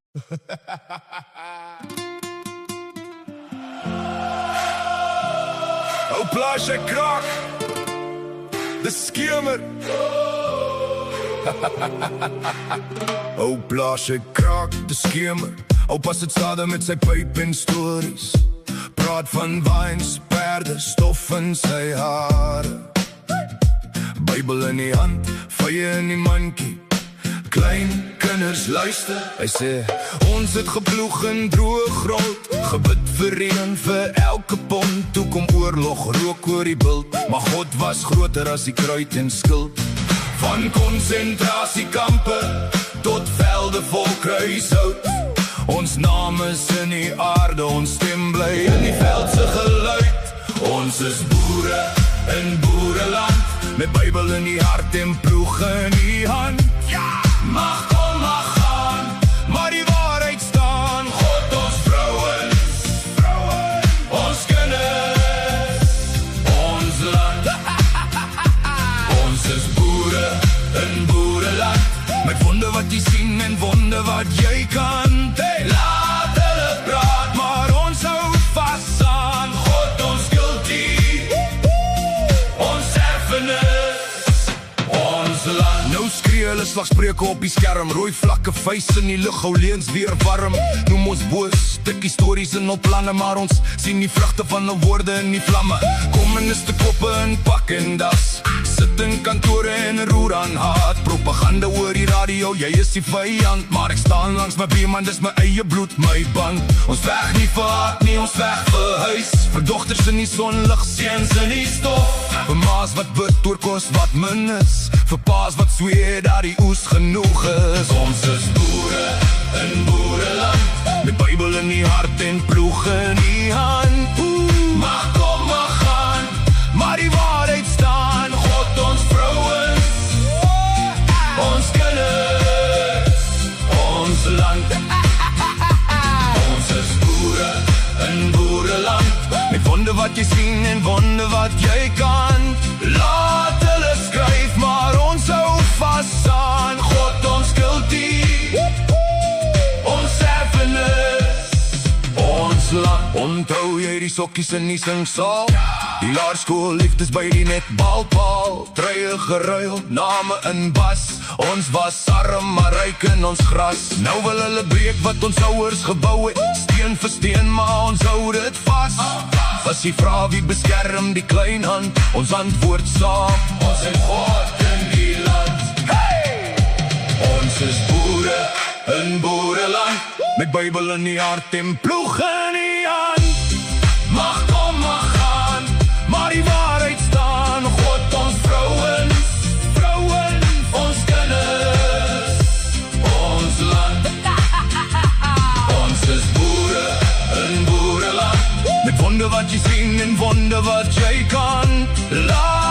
Ou plaasje krak, de skimmer. Ou plaasje krak, de skimmer. Ou pas het stade met sy pyp en stories. Praat van wines, perde, stof in sy hare. Bybel in die hand, vye in die mankie. Klein kinders luister, hy sê ons het geploeg in droë grond, gebid vir reën vir elke pond. Toe kom oorlog, rook oor die bult, maar God was groter as die kruit en skuld. Van konsentrasiekampe tot velde vol kruishout. Ons naam is in die aarde, ons stem bly in die veldse geluid. Ons is boere in boereland, met Bybel in die hart en ploeg in die hand. Mag kom, mag gaan, maar die waarheid staan. God ons vrouwens, ons kinders, ons land. Ons is boere in boereland, met wonde wat jy sien en wonde wat jy kan. Hey, laat hulle praat, maar ons hou vast aan God ons guilty, ons erfenis, ons land. Nou skree hulle slagspreuke op die skerm, rooi vlakke vuis in die lug, hou leens weer warm. Noem ons boos, stukkie stories in ons planne, maar ons sien die vrugte van die woorde in die vlamme. Kommuniste koppe in pak en das, sit in kantore en roer aan haat. Propaganda oor die radio, jy is die vijand, maar ek staan langs my buurman, dis my eie bloed, my band. Ons veg nie vir haat nie, ons veg vir huis, vir dogters in die sonlig, seuns in die stof, vir maas wat bid oor kos wat min is, vir paas wat zweer dat die oes genoeg is. Ons is boere in boereland, met Bybel in die hart en ploeg in die hand. Mag kom, mag gaan, maar die waarheid staan. God ons vrouwens, ons kinders, ons land. Ons is boere in boereland, met wonde wat jy sien en wonde wat jy kan. Laat hulle skryf, maar ons hou vast aan God ons guilty, ons erfenis, ons land. Onthou jy die sokkies in die singsaal, die laerskool liefdes by die netbalpaal, treie geruil, name in bas. Ons was arm, maar ryk in ons gras. Nou wil hulle breek wat ons ouers gebou het, steen vir steen, maar ons hou dit vas. As jy vra wie beskerm die klein hand, ons antwoord saam, ons en God in die land. Hey! Ons is boere in boereland, met Bybel in die hart en ploeg in die hand. Mag kom, mag gaan, maar die waarheid staan. God ons vrouwens, ons kinders, ons land. Ons is boere in boereland, met wonde wat jy sien en wonde wat jy kan. Laat